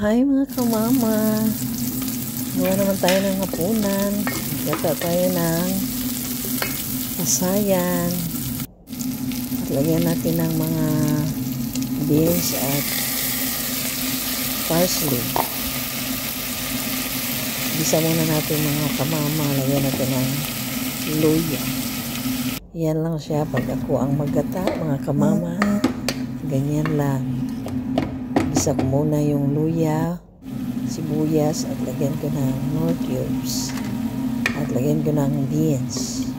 Hi mga kamama, gawa naman tayo ng hapunan. Gata tayo ng pasayan at lagyan natin ng mga beans at parsley. Gisa muna natin mga kamama, lagyan natin ng luya. Yan lang siya pag ako ang maggata mga kamama, ganyan lang. Gisa ko muna yung luya, sibuyas at lagyan ko ng nor cubes at lagyan ko ng beans.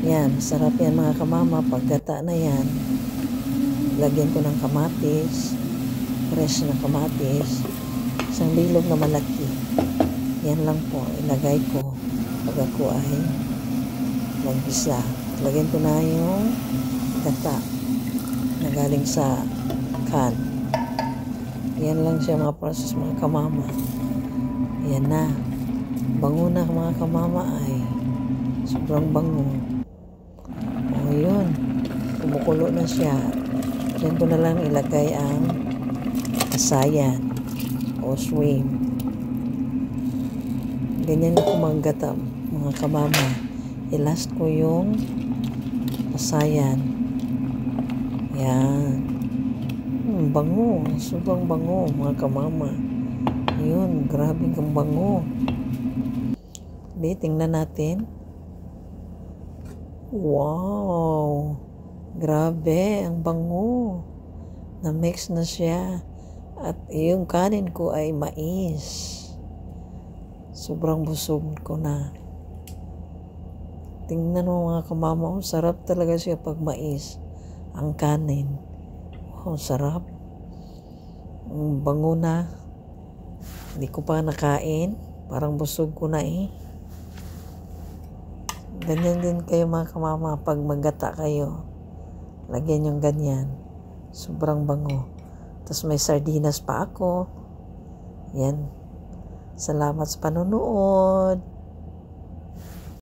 Yan, sarap yan mga kamama. Paggata na yan, lagyan ko ng kamatis, fresh na kamatis, isang bilog na malaki. Yan lang po, ilagay ko pag ako ay maggisa. Lagyan ko na yung gata na galing sa can. Yan lang siya mga process mga kamama. Yan na. Bango na mga kamama ay. Sobrang bango. O yun. Kumukulo na siya. Diyan ko na lang ilagay ang pasayan o shrimp. Ganyan ko maggata mga kamama. Ilast ko yung pasayan. Yan. Bango, sobrang bango mga kamama. Yun, grabe kang bango. Di, tingnan natin. Wow, grabe, ang bango. Na-mix na siya. At yung kanin ko ay mais. Sobrang busog ko na. Tingnan mo mga kamama, sarap talaga siya pag mais ang kanin. Wow, sarap. Bango na. Hindi ko pa nakain. Parang busog ko na eh. Ganyan din kayo mga kamama. Pag maggata kayo, lagyan yung ganyan. Sobrang bango. Tapos may sardinas pa ako. Yan. Salamat sa panonood.